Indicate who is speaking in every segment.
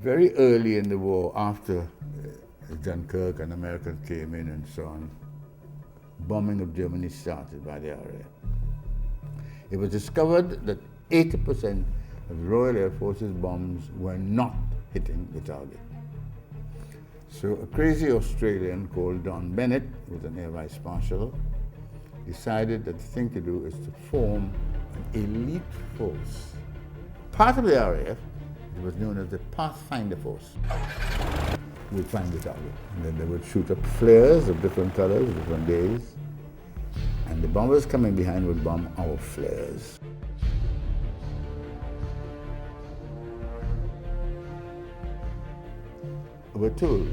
Speaker 1: Very early in the war, after Dunkirk and Americans came in and so on, bombing of Germany started by the RAF. It was discovered that 80% of the Royal Air Force's bombs were not hitting the target. So a crazy Australian called Don Bennett, who was an Air Vice Marshal, decided that the thing to do is to form an elite force. Part of the RAF, it was known as the Pathfinder Force, would find the target. And then they would shoot up flares of different colors, different days, and the bombers coming behind would bomb our flares. We're told,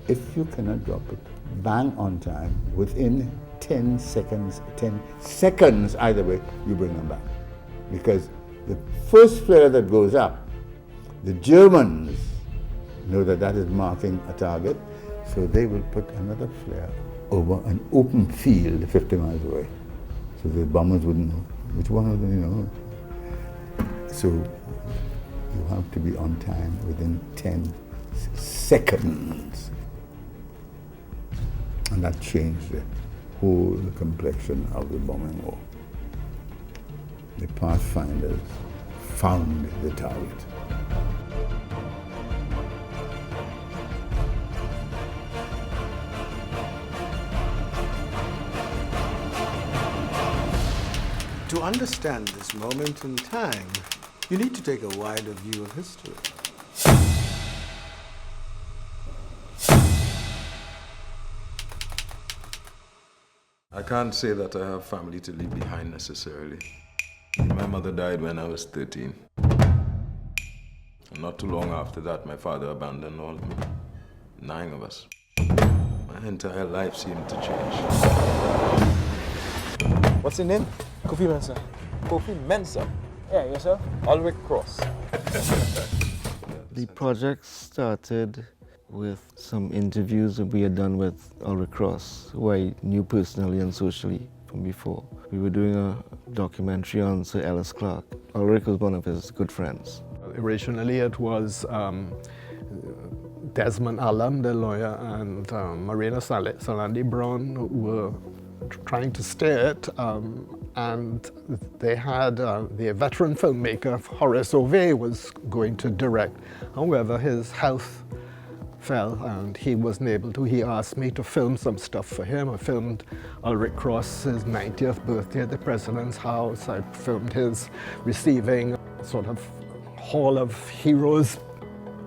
Speaker 1: if you cannot drop it bang on time, within 10 seconds either way, you bring them back. Because the first flare that goes up, the Germans know that that is marking a target, so they will put another flare over an open field 50 miles away. So the bombers wouldn't know which one of them, you know. So you have to be on time within 10 seconds. And that changed the whole complexion of the bombing war. The Pathfinders found the target.
Speaker 2: To understand this moment in time, you need to take a wider view of history.
Speaker 3: I can't say that I have family to leave behind necessarily. My mother died when I was 13. And not too long after that, my father abandoned all of me. 9 of us. My entire life seemed to change.
Speaker 4: What's your name? Kofi Mensah. Kofi Mensah? Yeah, yourself? Ulrich Cross.
Speaker 5: The project started with some interviews that we had done with Ulrich Cross, who I knew personally and socially from before. We were doing a documentary on Sir Ellis Clark. Ulrich was one of his good friends.
Speaker 6: Originally it was Desmond Allam, the lawyer, and Marina Salandi Brown, who were trying to steer it, and they had the veteran filmmaker Horace Ove was going to direct. However, his health fell and he wasn't able to. He asked me to film some stuff for him. I filmed Ulrich Cross's 90th birthday at the President's House. I filmed his receiving sort of Hall of Heroes,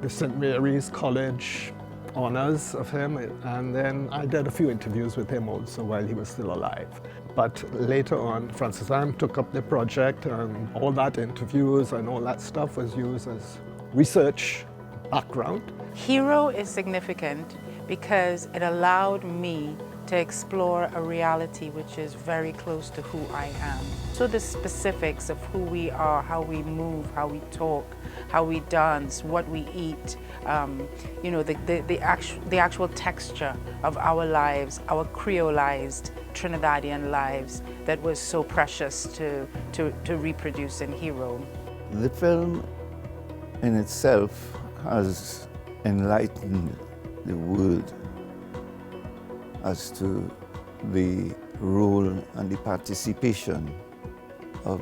Speaker 6: the St. Mary's College honors of him, and then I did a few interviews with him also while he was still alive. But later on, Francis Am took up the project, and all that interviews and all that stuff was used as research background.
Speaker 7: Hero is significant because it allowed me to explore a reality which is very close to who I am. So the specifics of who we are, how we move, how we talk, how we dance, what we eat, you know, the actual texture of our lives, our Creolized Trinidadian lives that was so precious to reproduce in Hero.
Speaker 8: The film in itself has enlightened the world as to the role and the participation of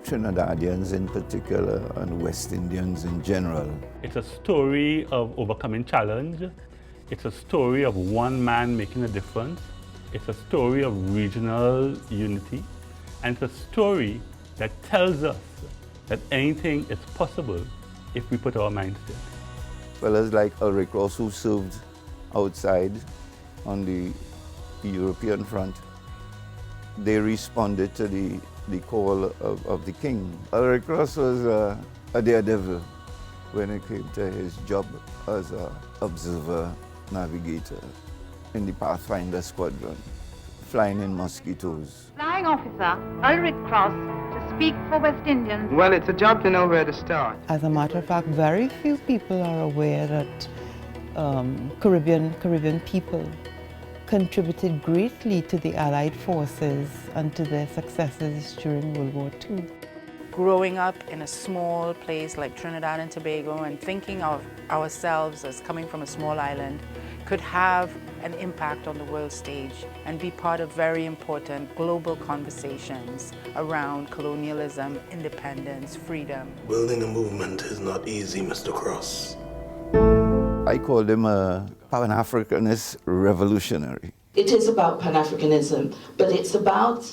Speaker 8: Trinidadians in particular and West Indians in general.
Speaker 9: It's a story of overcoming challenge. It's a story of one man making a difference. It's a story of regional unity. And it's a story that tells us that anything is possible if we put our minds to it.
Speaker 8: Fellas like Ulrich Cross, who served outside on the European front, they responded to the call of the king. Ulrich Cross was a daredevil when it came to his job as an observer navigator in the Pathfinder Squadron, flying in Mosquitoes.
Speaker 10: Flying officer Ulrich Cross to speak for West Indians.
Speaker 11: Well, it's a job to know where to start.
Speaker 12: As a matter of fact, very few people are aware that Caribbean people contributed greatly to the Allied forces and to their successes during World War II.
Speaker 7: growing up in a small place like Trinidad and Tobago and thinking of ourselves as coming from a small island could have an impact on the world stage and be part of very important global conversations around colonialism, independence, freedom.
Speaker 2: Building a movement is not easy, Mr. Cross.
Speaker 8: I call them a Pan-Africanist revolutionary.
Speaker 13: It is about Pan-Africanism, but it's about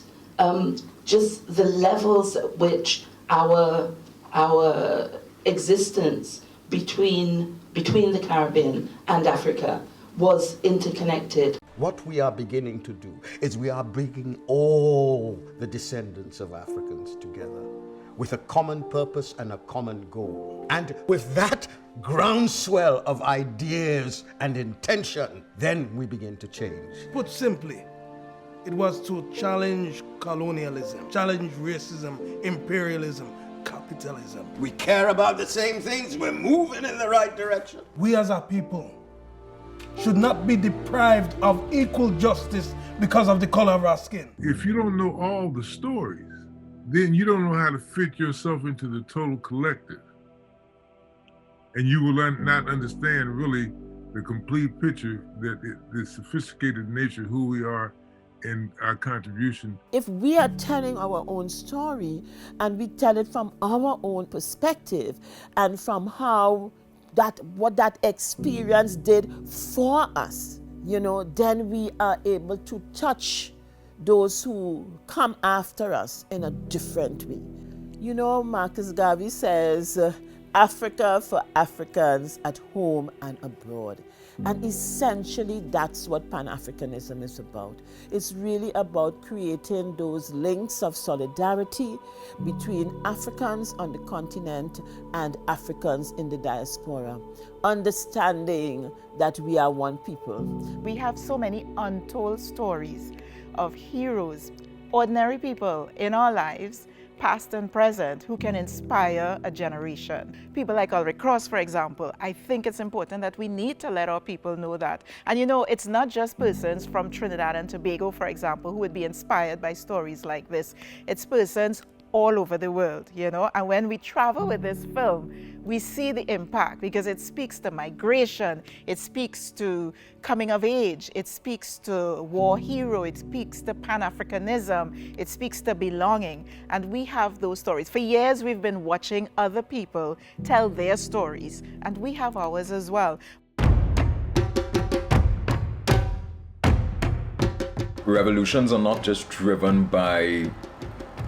Speaker 13: just the levels at which our existence between the Caribbean and Africa was interconnected.
Speaker 14: What we are beginning to do is we are bringing all the descendants of Africans together with a common purpose and a common goal. And with that groundswell of ideas and intention, then we begin to change.
Speaker 15: Put simply, it was to challenge colonialism, challenge racism, imperialism, capitalism.
Speaker 14: We care about the same things. We're moving in the right direction.
Speaker 15: We as a people should not be deprived of equal justice because of the color of our skin.
Speaker 16: If you don't know all the stories, then you don't know how to fit yourself into the total collective. And you will not understand really the complete picture, that the sophisticated nature of who we are and our contribution.
Speaker 12: If we are telling our own story and we tell it from our own perspective and from what that experience did for us, then we are able to touch those who come after us in a different way. Marcus Garvey says, Africa for Africans at home and abroad. And essentially, that's what Pan-Africanism is about. It's really about creating those links of solidarity between Africans on the continent and Africans in the diaspora, understanding that we are one people.
Speaker 7: We have so many untold stories of heroes, ordinary people in our lives, past and present, who can inspire a generation. People like Ulrich Cross, for example. I think it's important that we need to let our people know that. And it's not just persons from Trinidad and Tobago, for example, who would be inspired by stories like this. It's persons all over the world, and when we travel with this film, we see the impact because it speaks to migration, it speaks to coming of age, it speaks to war hero, it speaks to Pan-Africanism, it speaks to belonging, and we have those stories. For years, we've been watching other people tell their stories, and we have ours as well.
Speaker 3: Revolutions are not just driven by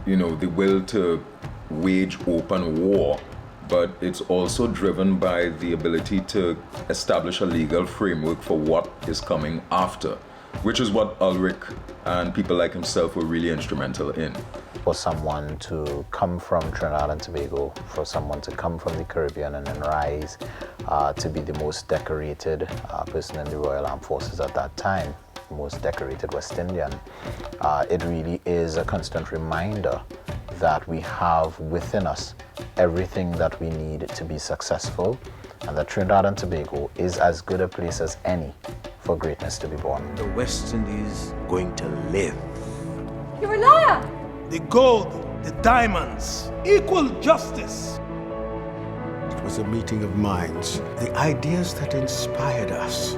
Speaker 3: the will to wage open war, but it's also driven by the ability to establish a legal framework for what is coming after, which is what Ulrich and people like himself were really instrumental in.
Speaker 17: For someone to come from Trinidad and Tobago, for someone to come from the Caribbean and then rise to be the most decorated person in the Royal Armed Forces at that time, most decorated West Indian, it really is a constant reminder that we have within us everything that we need to be successful, and that Trinidad and Tobago is as good a place as any for greatness to be born.
Speaker 2: The West Indies going to live.
Speaker 10: You're a liar!
Speaker 15: The gold, the diamonds, equal justice.
Speaker 2: It was a meeting of minds. The ideas that inspired us.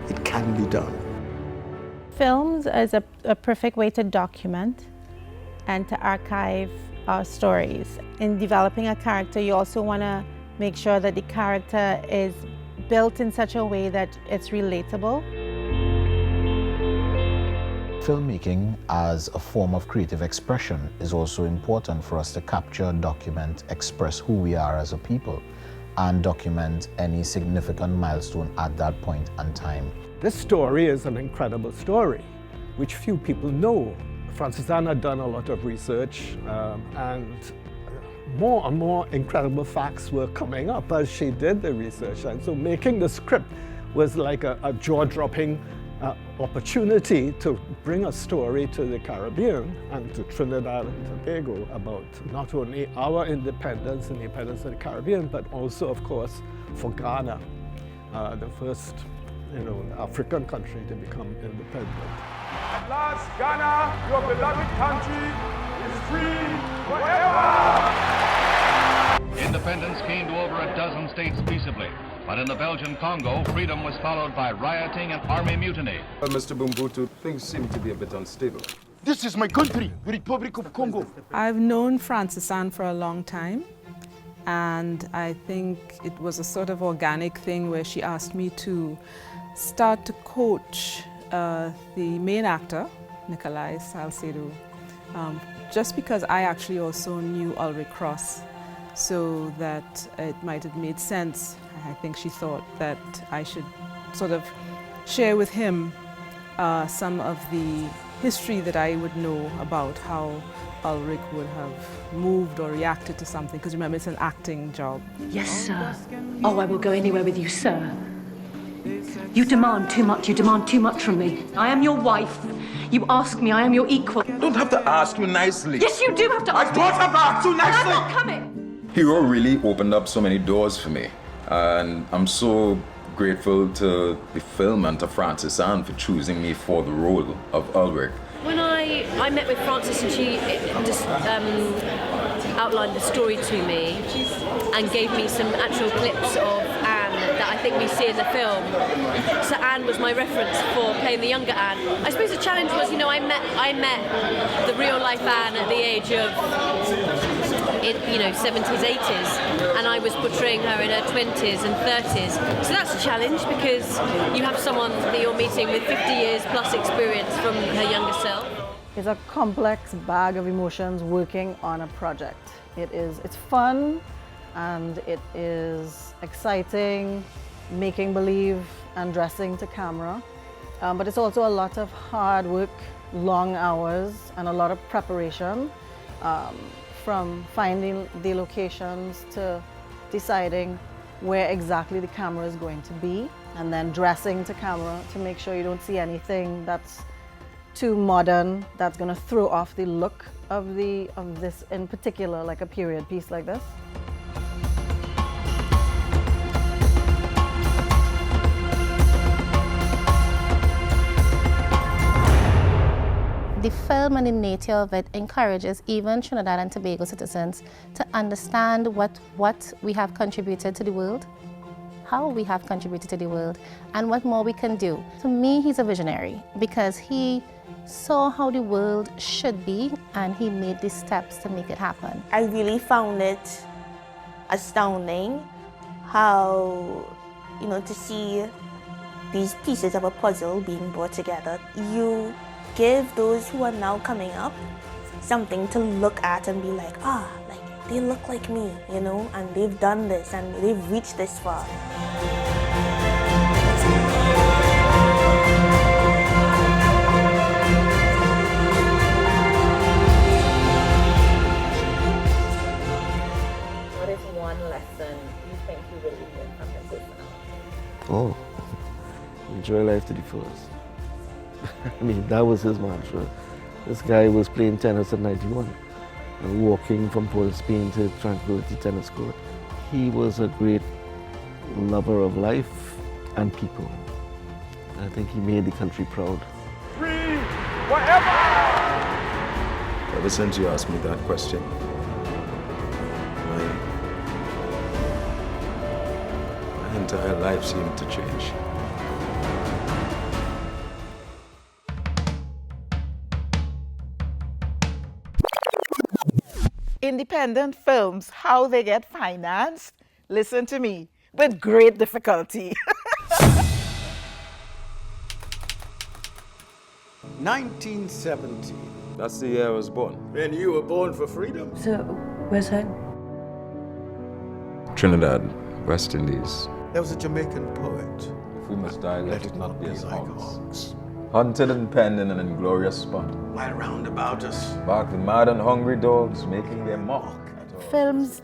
Speaker 2: It can be done.
Speaker 18: Films is a perfect way to document and to archive our stories. In developing a character, you also want to make sure that the character is built in such a way that it's relatable.
Speaker 17: Filmmaking as a form of creative expression is also important for us to capture, document, express who we are as a people, and document any significant milestone at that point in time.
Speaker 6: This story is an incredible story, which few people know. Francis Ann had done a lot of research, and more and more incredible facts were coming up as she did the research. And so making the script was like a jaw-dropping opportunity to bring a story to the Caribbean and to Trinidad and Tobago about not only our independence and the independence of the Caribbean, but also, of course, for Ghana, the first African country to become independent.
Speaker 19: At last, Ghana, your beloved country, is free forever!
Speaker 20: Independence came to over a dozen states peaceably, but in the Belgian Congo, freedom was followed by rioting and army mutiny.
Speaker 3: Mr. Bumbutu, things seem to be a bit unstable.
Speaker 21: This is my country, the Republic of Congo.
Speaker 22: I've known Frances Anne for a long time, and I think it was a sort of organic thing where she asked me to start to coach the main actor, Nikolai Salcedo, just because I actually also knew Ulrich Cross, so that it might have made sense. I think she thought that I should sort of share with him some of the history that I would know about how Ulrich would have moved or reacted to something, because remember, it's an acting job.
Speaker 23: Yes, sir. Oh, I will go anywhere with you, sir. You demand too much. You demand too much from me. I am your wife. You ask me, I am your equal.
Speaker 3: I don't have to ask you nicely.
Speaker 23: Yes, you do have to ask me.
Speaker 3: I don't have to ask you nicely.
Speaker 23: And I'm not coming.
Speaker 3: Hero really opened up so many doors for me, and I'm so grateful to the film and to Frances Anne for choosing me for the role of Ulrich.
Speaker 23: When I met with Frances and she just outlined the story to me and gave me some actual clips of Anne that I think we see in the film. So Anne was my reference for playing the younger Anne. I suppose the challenge was, you know, I met the real life Anne at the age of 70s, 80s, and I was portraying her in her 20s and 30s. So that's a challenge, because you have someone that you're meeting with 50 years plus experience from her younger self.
Speaker 24: It's a complex bag of emotions working on a project. It's fun, and it is exciting, making believe and dressing to camera. But it's also a lot of hard work, long hours, and a lot of preparation. From finding the locations to deciding where exactly the camera is going to be, and then dressing to camera to make sure you don't see anything that's too modern, that's going to throw off the look of this in particular, like a period piece like this.
Speaker 25: The film and the nature of it encourages even Trinidad and Tobago citizens to understand what we have contributed to the world, how we have contributed to the world, and what more we can do. To me, he's a visionary because he saw how the world should be and he made the steps to make it happen.
Speaker 26: I really found it astounding how, to see these pieces of a puzzle being brought together. You give those who are now coming up something to look at and be like, they look like me, and they've done this and they've reached this far.
Speaker 25: What is one lesson you think you really learned from his personality?
Speaker 5: Oh, enjoy life to the fullest. I mean, that was his mantra. This guy was playing tennis at 91 and walking from Port of Spain to Tranquility Tennis Court. He was a great lover of life and people. I think he made the country proud.
Speaker 19: Free forever!
Speaker 3: Ever since you asked me that question, my entire life seemed to change.
Speaker 12: Independent films, how they get financed, listen to me, with great difficulty.
Speaker 14: 1970.
Speaker 3: That's the year I was born.
Speaker 14: And you were born for freedom.
Speaker 23: So, where's home?
Speaker 3: Trinidad, West Indies.
Speaker 14: There was a Jamaican poet.
Speaker 3: If we must die, let it not be as hogs. Hunted and penned in an inglorious spot.
Speaker 14: While round about us
Speaker 3: bark the mad and hungry dogs, making their mock.
Speaker 12: Films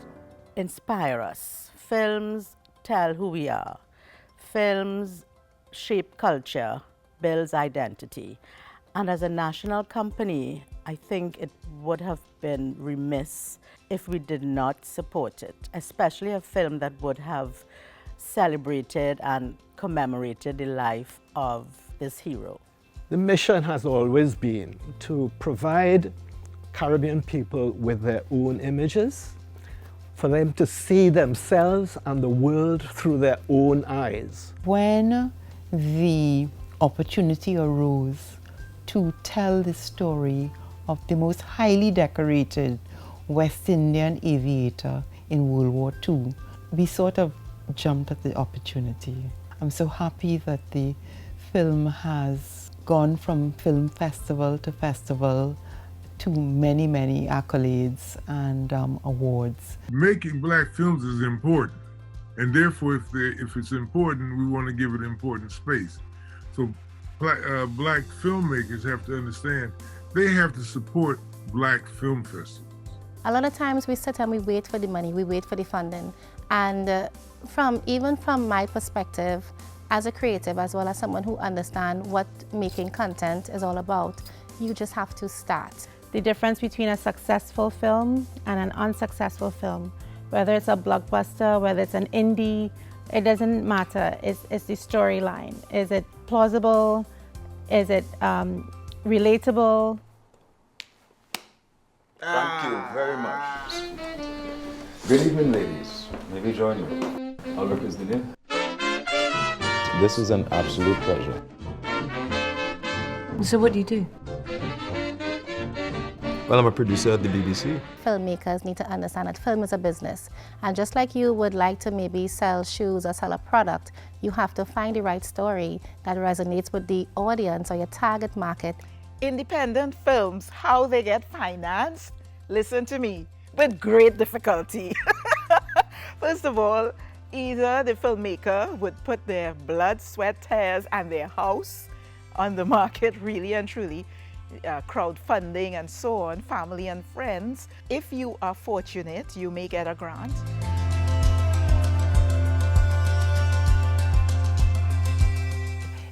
Speaker 12: inspire us. Films tell who we are. Films shape culture, builds identity. And as a national company, I think it would have been remiss if we did not support it, especially a film that would have celebrated and
Speaker 1: commemorated the life of this hero?
Speaker 6: The mission has always been to provide Caribbean people with their own images, for them to see themselves and the world through their own eyes.
Speaker 4: When the opportunity arose to tell the story of the most highly decorated West Indian aviator in World War II, we sort of jumped at the opportunity. I'm so happy that the film has gone from film festival to many, many accolades and awards.
Speaker 16: Making black films is important, and therefore if it's important, we want to give it important space. So black filmmakers have to understand they have to support black film festivals.
Speaker 25: A lot of times we sit and we wait for the money, we wait for the funding. And even from my perspective, as a creative, as well as someone who understands what making content is all about, you just have to start.
Speaker 18: The difference between a successful film and an unsuccessful film, whether it's a blockbuster, whether it's an indie, it doesn't matter. It's the storyline. Is it plausible? Is it relatable?
Speaker 3: Thank you very much. Good evening, ladies. May we join you? Ulrich is the name. This is an absolute pleasure.
Speaker 25: So what do you do?
Speaker 3: Well, I'm a producer at the BBC.
Speaker 25: Filmmakers need to understand that film is a business. And just like you would like to maybe sell shoes or sell a product, you have to find the right story that resonates with the audience or your target market.
Speaker 8: Independent films, how they get financed, listen to me, with great difficulty. First of all, either the filmmaker would put their blood, sweat, tears, and their house on the market, really and truly, crowdfunding and so on, family and friends. If you are fortunate, you may get a grant.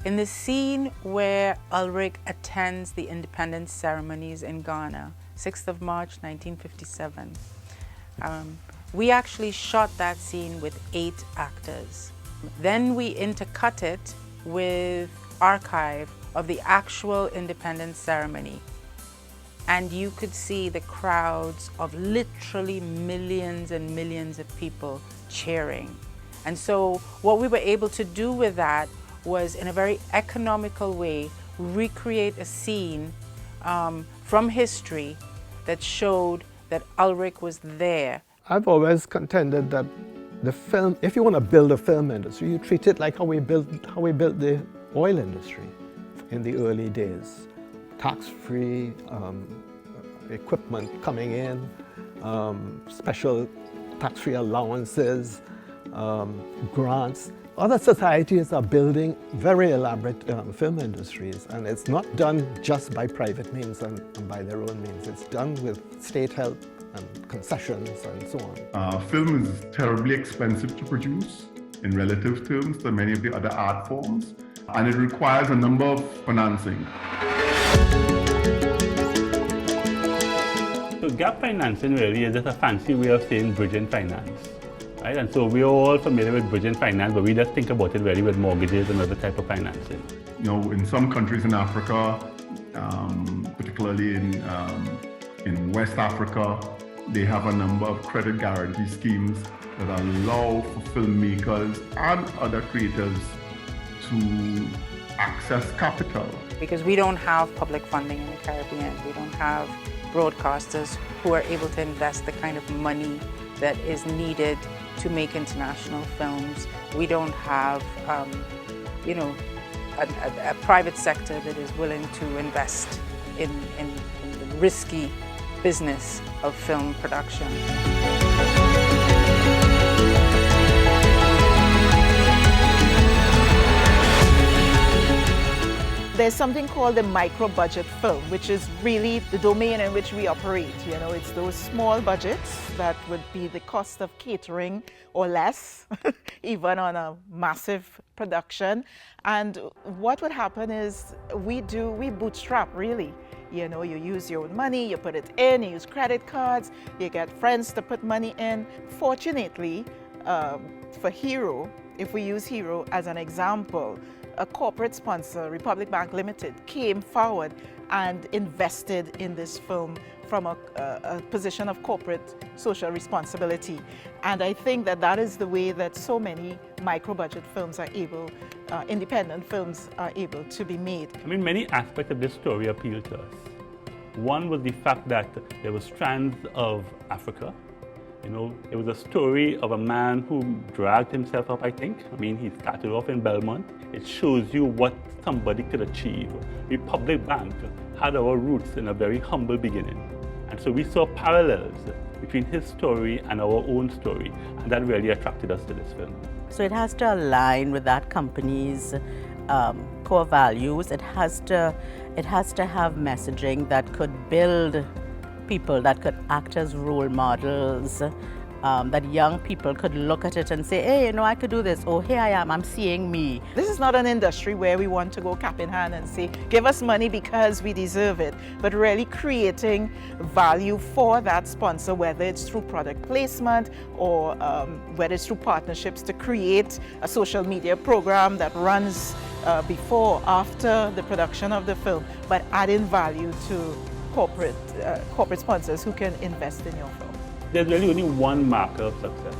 Speaker 7: In the scene where Ulrich attends the independence ceremonies in Ghana, 6th of March, 1957, we actually shot that scene with 8 actors. Then we intercut it with archive of the actual independence ceremony. And you could see the crowds of literally millions and millions of people cheering. And so what we were able to do with that was, in a very economical way, recreate a scene from history that showed that Ulrich was there.
Speaker 6: I've always contended that the film, if you want to build a film industry, you treat it like how we built the oil industry in the early days. Tax-free equipment coming in, special tax-free allowances, grants. Other societies are building very elaborate film industries, and it's not done just by private means and by their own means. It's done with state help and concessions and so on.
Speaker 9: Film is terribly expensive to produce in relative terms to many of the other art forms, and it requires a number of financing.
Speaker 11: So gap financing really is just a fancy way of saying bridging finance. Right? And so we're all familiar with bridging finance, but we just think about it really with mortgages and other type of financing.
Speaker 9: You know, in some countries in Africa, particularly in West Africa, they have a number of credit guarantee schemes that allow for filmmakers and other creators to access capital.
Speaker 7: Because we don't have public funding in the Caribbean. We don't have broadcasters who are able to invest the kind of money that is needed to make international films. We don't have, you know, a private sector that is willing to invest in the risky business of film production.
Speaker 8: There's something called the micro-budget film, which is really the domain in which we operate. You know, it's those small budgets that would be the cost of catering or less, even on a massive production. And what would happen is we bootstrap, really. You know, you use your own money, you put it in, you use credit cards, you get friends to put money in. Fortunately, for Hero, if we use Hero as an example, a corporate sponsor, Republic Bank Limited, came forward and invested in this film from a position of corporate social responsibility. And I think that that is the way that so many micro-budget films are able, independent films are able to be made.
Speaker 11: I mean, many aspects of this story appeal to us. One was the fact that there were strands of Africa. You know, it was a story of a man who dragged himself up, I think. I mean, he started off in Belmont. It shows you what somebody could achieve. Republic Bank had our roots in a very humble beginning. And so we saw parallels between his story and our own story, and that really attracted us to this film.
Speaker 1: So it has to align with that company's core values. It has to have messaging that could build people, that could act as role models, that young people could look at it and say, hey, you know, I could do this. Oh, here I am, I'm seeing me.
Speaker 8: This is not an industry where we want to go cap in hand and say, give us money because we deserve it, but really creating value for that sponsor, whether it's through product placement or whether it's through partnerships to create a social media program that runs before, after the production of the film, but adding value to corporate sponsors who can invest in your film.
Speaker 11: There's really only one marker of success,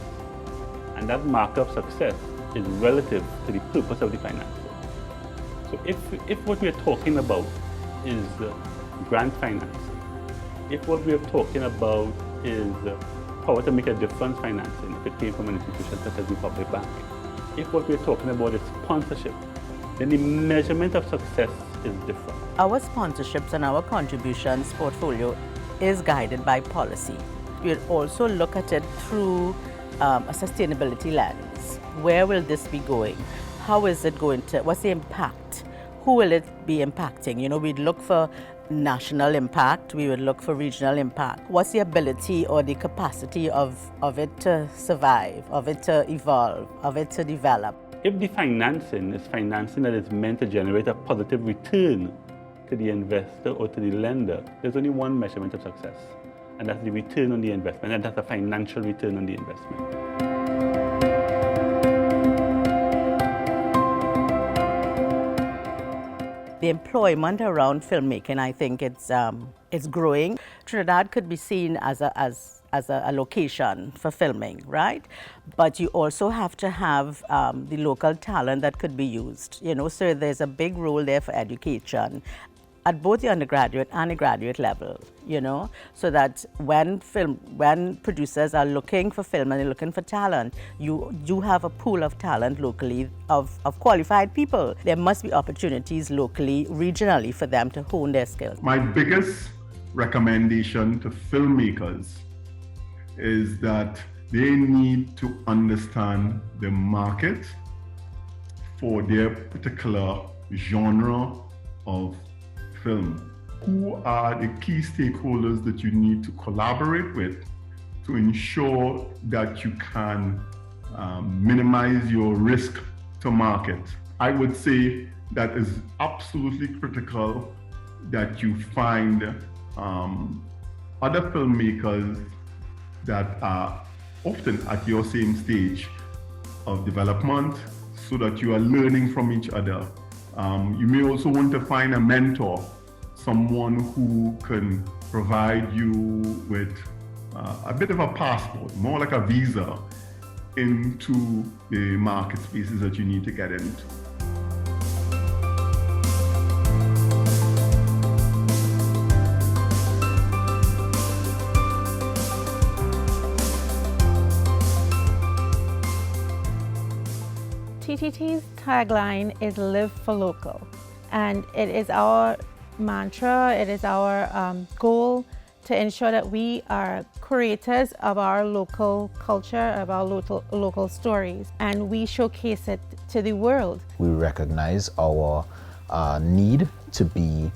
Speaker 11: and that marker of success is relative to the purpose of the financing. So if what we're talking about is grant financing, if what we're talking about is power to make a difference financing, if it came from an institution such as the Republic Bank, if what we're talking about is sponsorship, then the measurement of success is different.
Speaker 1: Our sponsorships and our contributions portfolio is guided by policy. We'll also look at it through a sustainability lens. Where will this be going? How is it going to, what's the impact? Who will it be impacting? You know, we'd look for national impact, we would look for regional impact. What's the ability or the capacity of it to survive, of it to evolve, of it to develop?
Speaker 11: If the financing is financing that is meant to generate a positive return to the investor or to the lender, there's only one measurement of success, and that's the return on the investment, and that's a financial return on the investment.
Speaker 1: The employment around filmmaking, I think it's growing. Trinidad could be seen as a location for filming, right? But you also have to have the local talent that could be used, you know, so there's a big role there for education at both the undergraduate and the graduate level, you know, so that when producers are looking for film and they're looking for talent, you have a pool of talent locally of qualified people. There must be opportunities locally, regionally for them to hone their skills.
Speaker 9: My biggest recommendation to filmmakers is that they need to understand the market for their particular genre of film. Who are the key stakeholders that you need to collaborate with to ensure that you can minimize your risk to market? I would say that is absolutely critical that you find other filmmakers that are often at your same stage of development so that you are learning from each other. You may also want to find a mentor, someone who can provide you with a bit of a passport, more like a visa into the market spaces that you need to get into.
Speaker 18: TTT's tagline is Live for Local, and it is our mantra, it is our goal to ensure that we are creators of our local culture, of our local stories, and we showcase it to the world.
Speaker 2: We recognize our need to be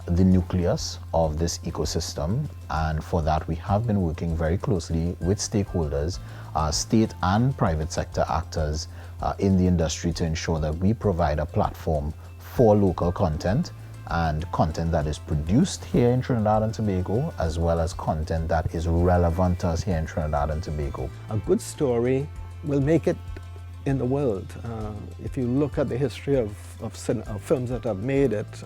Speaker 2: the nucleus of this ecosystem, and for that we have been working very closely with stakeholders, state and private sector actors in the industry to ensure that we provide a platform for local content and content that is produced here in Trinidad and Tobago, as well as content that is relevant to us here in Trinidad and Tobago.
Speaker 10: A good story will make it
Speaker 6: in the world. If you look at the history of films that have made it,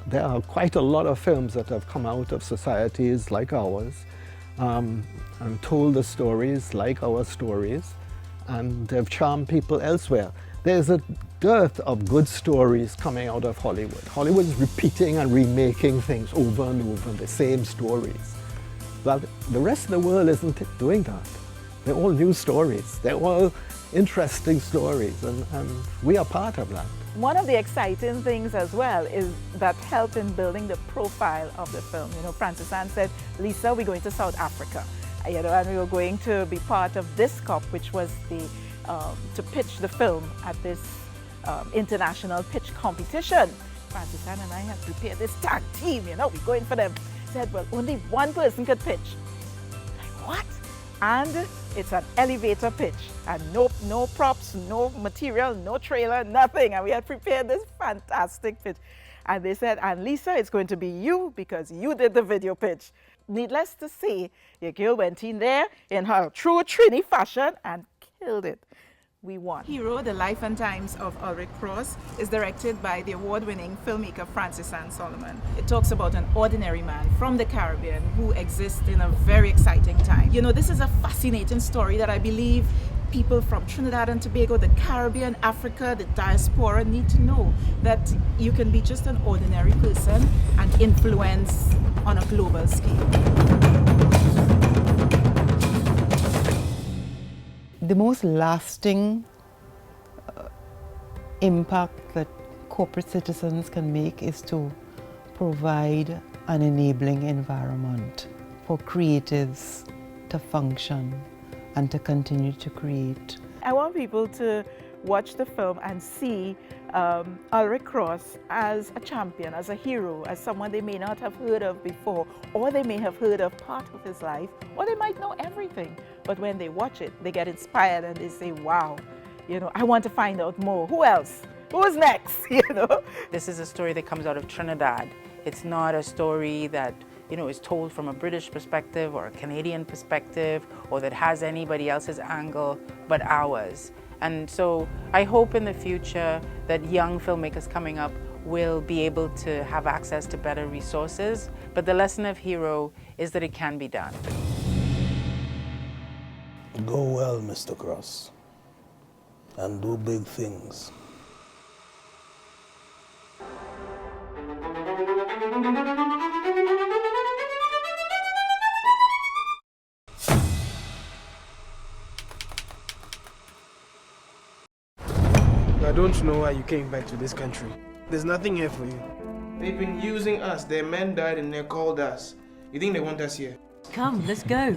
Speaker 6: there are quite a lot of films that have come out of societies like ours and told the stories like our stories, and have charmed people elsewhere. There's a dearth of good stories coming out of Hollywood. Hollywood is repeating and remaking things over and over, the same stories. But the rest of the world isn't doing that. They're all new stories. They're all interesting stories, and we are part of that.
Speaker 8: One of the exciting things as well is that helped in building the profile of the film. You know, Francis Ann said, Lisa, we're going to South Africa, you know, and we were going to be part of DISCOP, which was the to pitch the film at this international pitch competition. Francis Ann and I had prepared this tag team, you know, we're going for them. Said, well, only one person could pitch. Like, what? And it's an elevator pitch, and no props, no material, no trailer, nothing. And we had prepared this fantastic pitch. And they said, and Lisa, it's going to be you because you did the video pitch. Needless to say, your girl went in there in her true Trini fashion and killed it. We won. Hero, The Life and Times of Ulrich Cross, is directed by the award-winning filmmaker Francis Ann Solomon. It talks about an ordinary man from the Caribbean who exists in a very exciting time. You know, this is a fascinating story that I believe people from Trinidad and Tobago, the Caribbean, Africa, the diaspora need to know, that you can be just an ordinary person and influence on a global scale.
Speaker 4: The most lasting impact that corporate citizens can make is to provide an enabling environment for creatives to function and to continue to create.
Speaker 8: I want people to watch the film and see Ulrich Cross as a champion, as a hero, as someone they may not have heard of before, or they may have heard of part of his life, or they might know everything. But when they watch it, they get inspired and they say, wow, you know, I want to find out more. Who else? Who's next? You know?
Speaker 7: This is a story that comes out of Trinidad. It's not a story that, you know, is told from a British perspective or a Canadian perspective, or that has anybody else's angle but ours. And so I hope in the future that young filmmakers coming up will be able to have access to better resources. But the lesson of Hero is that it can be done.
Speaker 10: Go well, Mr. Cross, and do big things.
Speaker 13: I don't know why you came back to this country. There's nothing here for you. They've been using us. Their men died and they called us. You think they want us here?
Speaker 15: Come, let's go.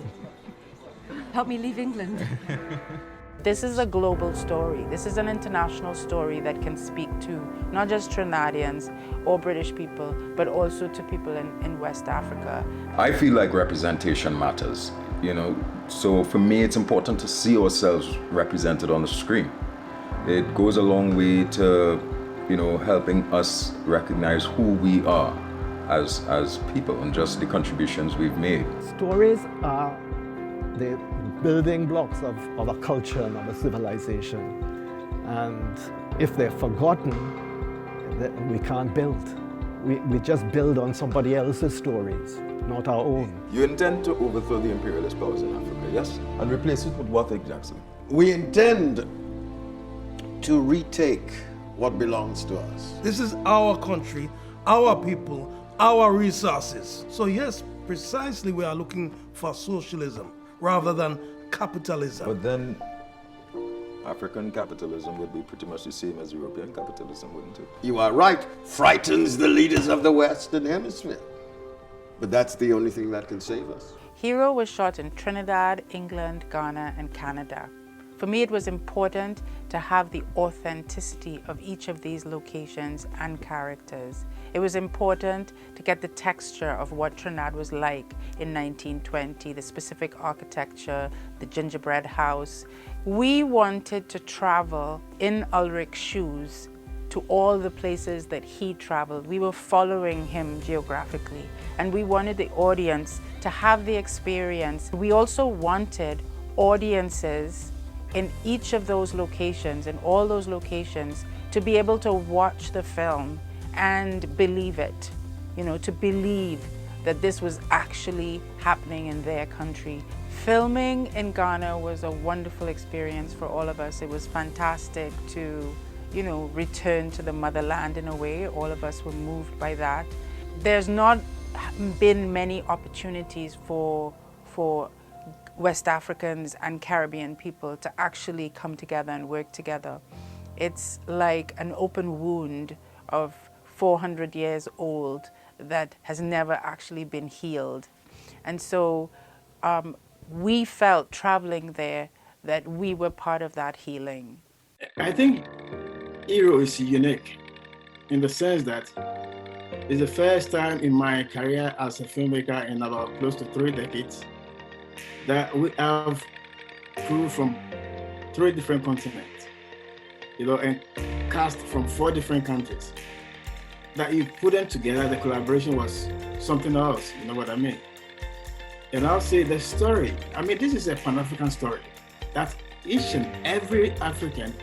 Speaker 15: Help me leave England.
Speaker 7: This is a global story. This is an international story that can speak to not just Trinidadians or British people, but also to people in West Africa.
Speaker 3: I feel like representation matters, you know, so for me it's important to see ourselves represented on the screen. It goes a long way to, you know, helping us recognize who we are as people and just the contributions we've made.
Speaker 6: Stories are the building blocks of a culture and of a civilization. And if they're forgotten, we can't build. We just build on somebody else's stories, not our own.
Speaker 3: You intend to overthrow the imperialist powers in Africa, yes? And replace it with what exactly?
Speaker 14: We intend to retake what belongs to us.
Speaker 13: This is our country, our people, our resources. So yes, precisely we are looking for socialism rather than capitalism.
Speaker 3: But then African capitalism would be pretty much the same as European capitalism, wouldn't it?
Speaker 14: You are right. Frightens the leaders of the Western Hemisphere. But that's the only thing that can save us.
Speaker 7: Hero was shot in Trinidad, England, Ghana, and Canada. For me, it was important to have the authenticity of each of these locations and characters. It was important to get the texture of what Trinidad was like in 1920, the specific architecture, the gingerbread house. We wanted to travel in Ulrich's shoes to all the places that he traveled. We were following him geographically, and we wanted the audience to have the experience. We also wanted audiences in each of those locations, in all those locations, to be able to watch the film and believe it, you know, to believe that this was actually happening in their country. Filming in Ghana was a wonderful experience for all of us. It was fantastic to, you know, return to the motherland in a way. All of us were moved by that. There's not been many opportunities for West Africans and Caribbean people to actually come together and work together. It's like an open wound of 400 years old that has never actually been healed. And so we felt traveling there that we were part of that healing.
Speaker 17: I think Iro is unique in the sense that it's the first time in my career as a filmmaker in about close to 3 decades that we have crew from 3 different continents, you know, and cast from 4 different countries. That you put them together, the collaboration was something else, you know what I mean? And I'll say the story, I mean, this is a Pan-African story that each and every African,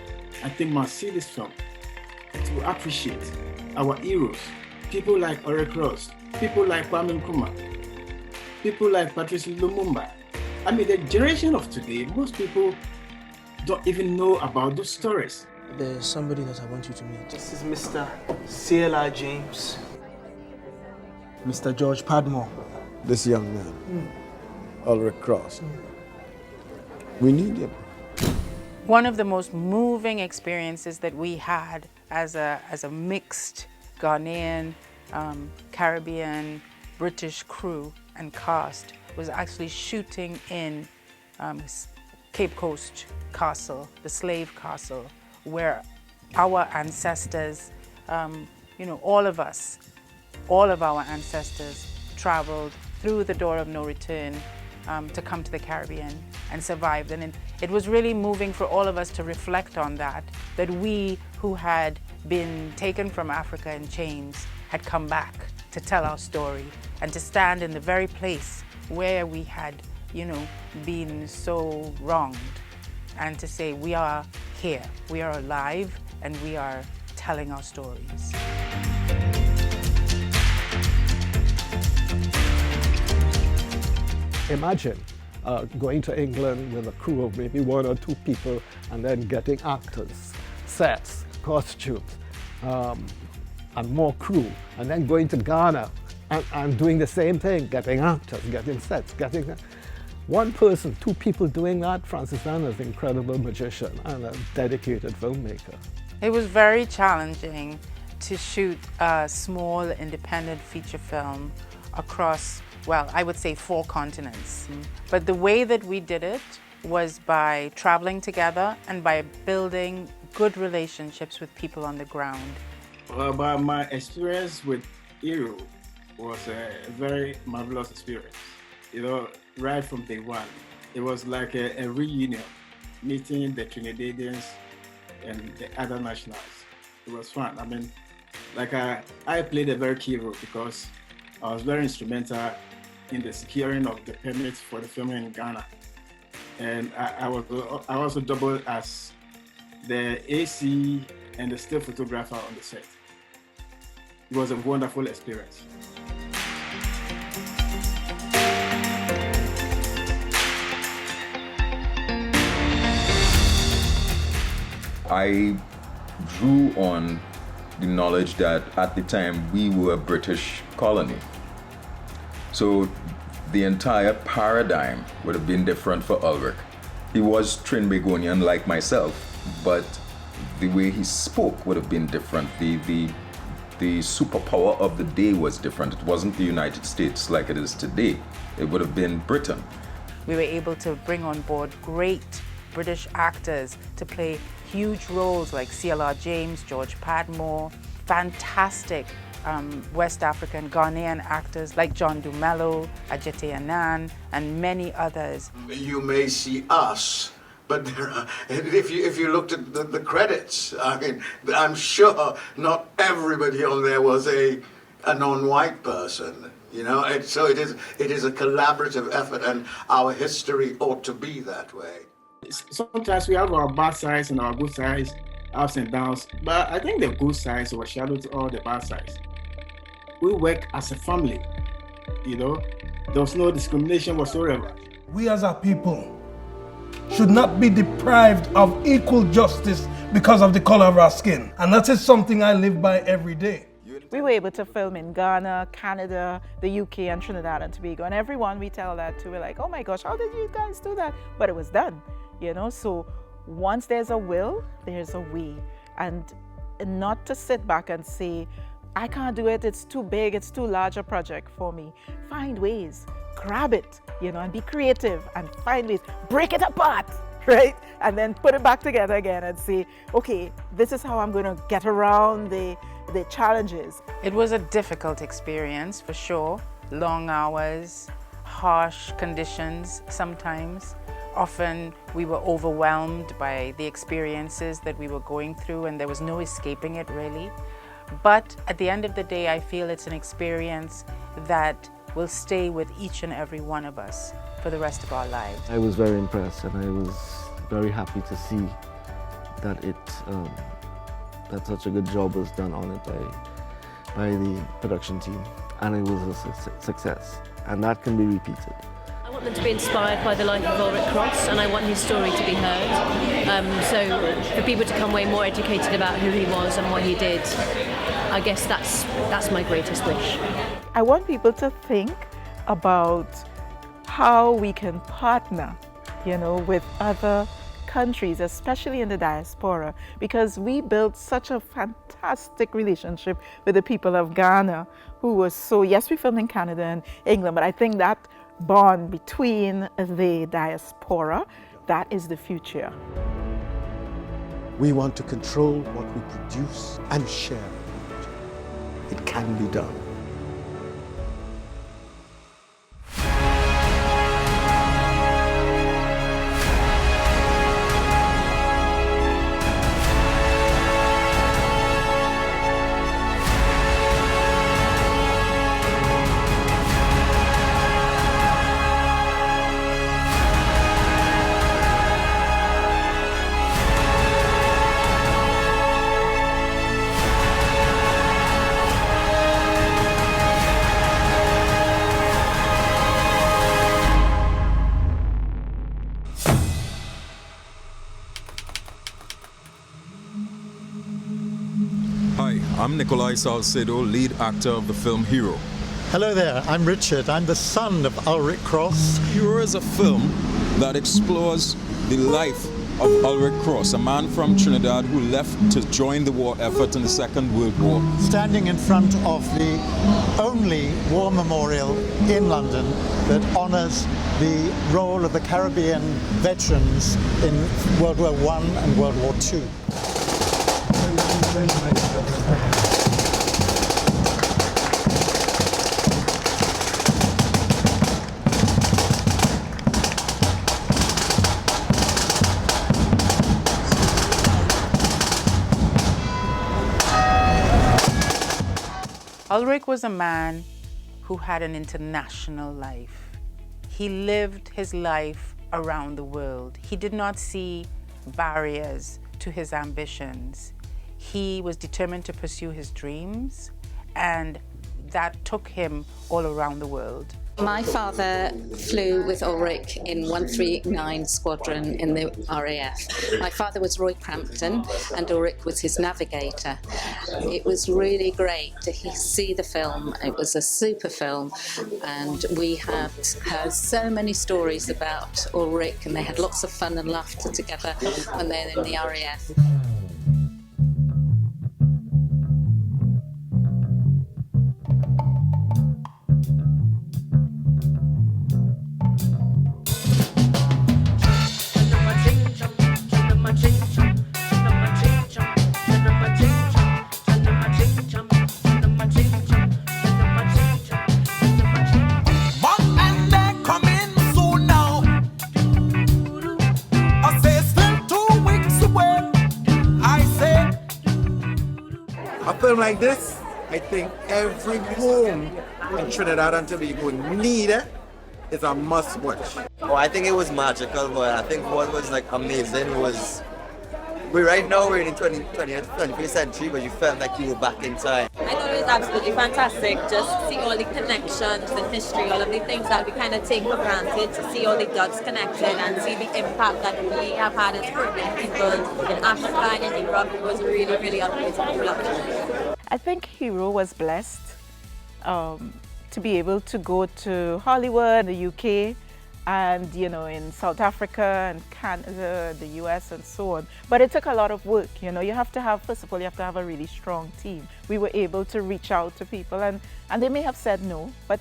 Speaker 17: I think, must see this film to appreciate our heroes. People like Ore Cross, people like Kwame Nkrumah, people like Patrice Lumumba. I mean, the generation of today, most people don't even know about those stories.
Speaker 10: There's somebody that I want you to meet. This is Mr. CLR James, Mr. George Padmore.
Speaker 14: This young man, Ulrich Cross. We need him.
Speaker 7: One of the most moving experiences that we had as a mixed Ghanaian, Caribbean, British crew and cast was actually shooting in Cape Coast Castle, the slave castle, where our ancestors, you know, all of our ancestors traveled through the door of no return to come to the Caribbean and survived. And it was really moving for all of us to reflect on that we who had been taken from Africa in chains had come back to tell our story and to stand in the very place where we had, you know, been so wronged, and to say we are here, we are alive, and we are telling our stories.
Speaker 6: Imagine going to England with a crew of maybe 1 or 2 people and then getting actors, sets, costumes, and more crew, and then going to Ghana and doing the same thing, getting actors, getting sets, getting... 1 person, 2 people doing that. Francis Anna is an incredible magician and a dedicated filmmaker.
Speaker 7: It was very challenging to shoot a small independent feature film across, well, I would say 4 continents. But the way that we did it was by traveling together and by building good relationships with people on the ground.
Speaker 17: Well, but my experience with Iro was a very marvelous experience. You know, right from day one, it was like a reunion, meeting the Trinidadians and the other nationals. It was fun. I mean, like I played a very key role because I was very instrumental in the securing of the permits for the filming in Ghana. And I also doubled as the AC and the still photographer on the set. It was a wonderful experience.
Speaker 3: I drew on the knowledge that at the time we were a British colony. So the entire paradigm would have been different for Ulrich. He was Trinbagonian like myself, but the way he spoke would have been different. The superpower of the day was different. It wasn't the United States like it is today. It would have been Britain.
Speaker 7: We were able to bring on board great British actors to play huge roles like CLR James, George Padmore, fantastic West African Ghanaian actors like John Dumelo, Ajete Anan, and many others.
Speaker 14: You may see us, but there are, if you looked at the credits, I mean, I'm sure not everybody on there was a non-white person. You know, and so it is a collaborative effort, and our history ought to be that way.
Speaker 17: Sometimes we have our bad sides and our good sides, ups and downs, but I think the good sides overshadow all the bad sides. We work as a family, you know. There was no discrimination whatsoever.
Speaker 13: We as a people should not be deprived of equal justice because of the color of our skin. And that is something I live by every day.
Speaker 8: We were able to film in Ghana, Canada, the UK, and Trinidad and Tobago. And everyone we tell that to, we're like, oh my gosh, how did you guys do that? But it was done, you know? So once there's a will, there's a way. And not to sit back and say, I can't do it, it's too big, it's too large a project for me. Find ways, grab it, you know, and be creative and find ways, break it apart, right? And then put it back together again and say, okay, this is how I'm going to get around the challenges.
Speaker 7: It was a difficult experience for sure. Long hours, harsh conditions sometimes. Often we were overwhelmed by the experiences that we were going through and there was no escaping it really. But at the end of the day, I feel it's an experience that will stay with each and every one of us for the rest of our lives.
Speaker 5: I was very impressed and I was very happy to see that that such a good job was done on it by the production team, and it was a success, and that can be repeated.
Speaker 23: I want them to be inspired by the life of Ulrich Cross, and I want his story to be heard. So for people to come away more educated about who he was and what he did, I guess that's my greatest wish.
Speaker 8: I want people to think about how we can partner, you know, with other countries, especially in the diaspora, because we built such a fantastic relationship with the people of Ghana, who was so, yes, we filmed in Canada and England, but I think that bond between the diaspora, that is the future.
Speaker 14: We want to control what we produce and share it. It can be done.
Speaker 3: I'm Nikolai Salcedo, lead actor of the film Hero.
Speaker 20: Hello there, I'm Richard. I'm the son of Ulrich Cross.
Speaker 3: Hero is a film that explores the life of Ulrich Cross, a man from Trinidad who left to join the war effort in the Second World War.
Speaker 20: Standing in front of the only war memorial in London that honors the role of the Caribbean veterans in World War I and World War II.
Speaker 7: Ulrich was a man who had an international life. He lived his life around the world. He did not see barriers to his ambitions. He was determined to pursue his dreams, and that took him all around the world.
Speaker 21: My father flew with Ulrich in 139 Squadron in the RAF. My father was Roy Crampton and Ulrich was his navigator. It was really great to see the film. It was a super film, and we have heard so many stories about Ulrich, and they had lots of fun and laughter together when they were in the RAF.
Speaker 22: Like this, I think every home in Trinidad and Tobago need it
Speaker 12: is a must watch. Oh, I think it was magical, but I think what was like amazing was right now we're in the 21st century, but you felt like you were back in time.
Speaker 16: I thought it was absolutely fantastic just to see all the connections in history, all of the things that we kind of take for granted, to see all the dots connected and see the impact that we have had as Caribbean people in Africa and in Europe. It was really, really amazing production.
Speaker 8: I think Hero was blessed to be able to go to Hollywood, the UK, and in South Africa and Canada, the US and so on. But it took a lot of work. You have to have, first of all, you have to have a really strong team. We were able to reach out to people and they may have said no, but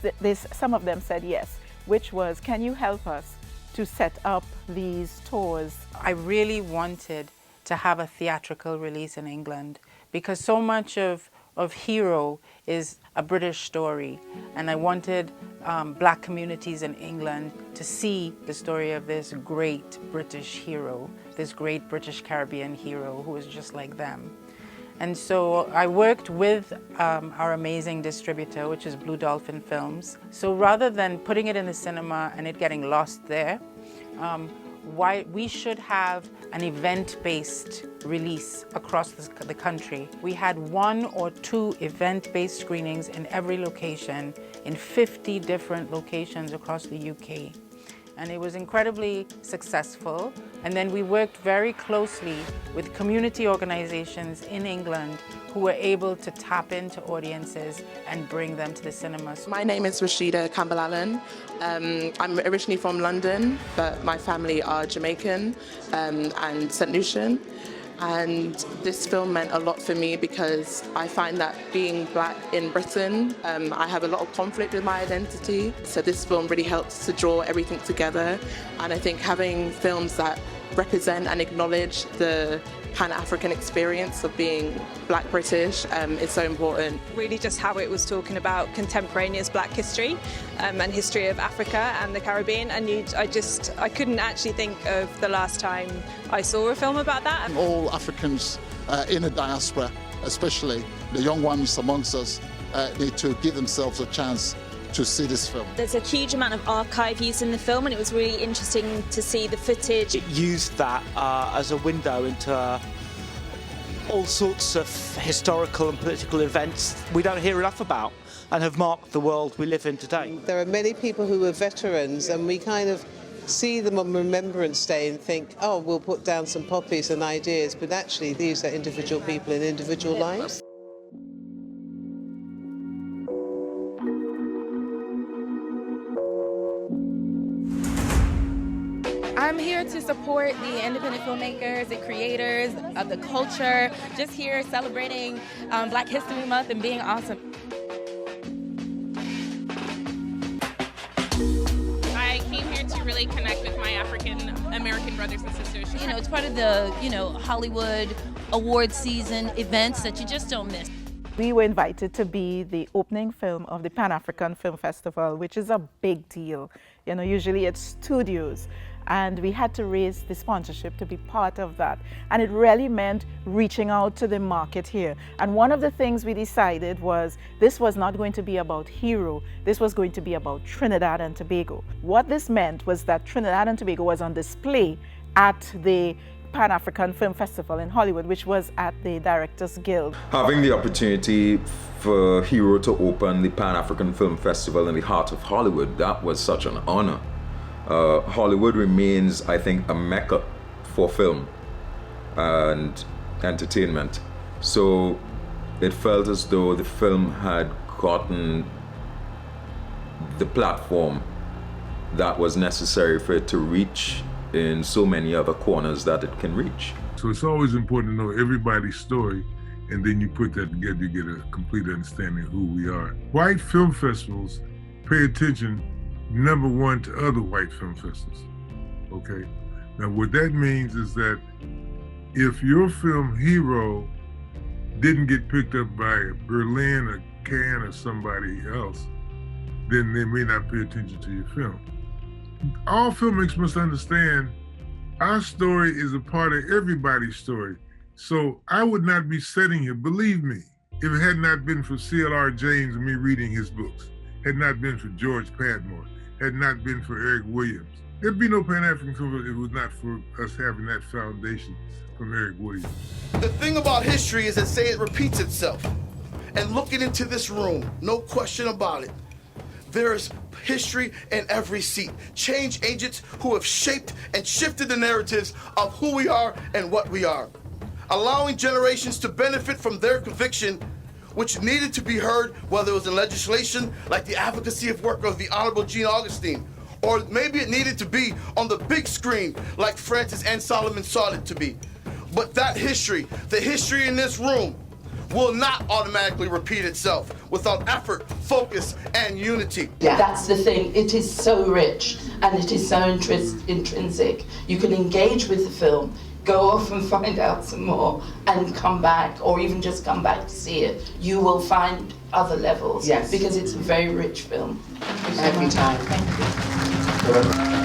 Speaker 8: some of them said yes, which was, can you help us to set up these tours?
Speaker 7: I really wanted to have a theatrical release in England because so much of Hero is a British story, and I wanted black communities in England to see the story of this great British hero, this great British Caribbean hero who was just like them. And so I worked with our amazing distributor, which is Blue Dolphin Films. So rather than putting it in the cinema and it getting lost there, we should have an event-based release across the country. We had 1 or 2 event-based screenings in every location, in 50 different locations across the UK. And it was incredibly successful. And then we worked very closely with community organizations in England who were able to tap into audiences and bring them to the cinemas.
Speaker 19: My name is Rashida Campbell-Allen. I'm originally from London, but my family are Jamaican and St. Lucian. And this film meant a lot for me because I find that being black in Britain, I have a lot of conflict with my identity. So this film really helps to draw everything together. And I think having films that represent and acknowledge the Pan-African experience of being black British is so important.
Speaker 24: Really just how it was talking about contemporaneous black history and history of Africa and the Caribbean, and I couldn't actually think of the last time I saw a film about that.
Speaker 25: All Africans in the diaspora, especially the young ones amongst us, need to give themselves a chance to see this film.
Speaker 26: There's a huge amount of archive used in the film, and it was really interesting to see the footage.
Speaker 27: It used that as a window into all sorts of historical and political events we don't hear enough about and have marked the world we live in today.
Speaker 28: There are many people who are veterans, and we kind of see them on Remembrance Day and think, oh, we'll put down some poppies and ideas, but actually these are individual people in individual lives.
Speaker 29: I'm here to support the independent filmmakers, the creators of the culture, just here celebrating Black History Month and being awesome.
Speaker 30: I came here to really connect with my African American brothers and sisters.
Speaker 15: It's part of the, Hollywood award season events that you just don't miss.
Speaker 8: We were invited to be the opening film of the Pan-African Film Festival, which is a big deal. Usually it's studios. And we had to raise the sponsorship to be part of that. And it really meant reaching out to the market here. And one of the things we decided was this was not going to be about Hero, this was going to be about Trinidad and Tobago. What this meant was that Trinidad and Tobago was on display at the Pan-African Film Festival in Hollywood, which was at the Directors Guild.
Speaker 3: Having the opportunity for Hero to open the Pan-African Film Festival in the heart of Hollywood, that was such an honor. Hollywood remains, I think, a mecca for film and entertainment. So it felt as though the film had gotten the platform that was necessary for it to reach in so many other corners that it can reach.
Speaker 31: So it's always important to know everybody's story, and then you put that together, you get a complete understanding of who we are. White film festivals pay attention number one to other white film festivals, okay? Now what that means is that if your film Hero didn't get picked up by Berlin or Cannes or somebody else, then they may not pay attention to your film. All filmmakers must understand our story is a part of everybody's story. So I would not be sitting here, believe me, if it had not been for C.L.R. James and me reading his books, had not been for George Padmore, had not been for Eric Williams. There'd be no Pan-African film if it was not for us having that foundation from Eric Williams.
Speaker 1: The thing about history is that say it repeats itself. And looking into this room, no question about it, there is history in every seat. Change agents who have shaped and shifted the narratives of who we are and what we are. Allowing generations to benefit from their conviction, which needed to be heard, whether it was in legislation, like the advocacy of work of the Honorable Gene Augustine, or maybe it needed to be on the big screen, like Francis and Solomon sought it to be. But that history, the history in this room, will not automatically repeat itself without effort, focus, and unity.
Speaker 2: Yeah. That's the thing. It is so rich and it is so intrinsic. You can engage with the film, go off and find out some more, and come back, or even just come back to see it. You will find other levels. Yes. Because it's a very rich film. Every time. Thank you.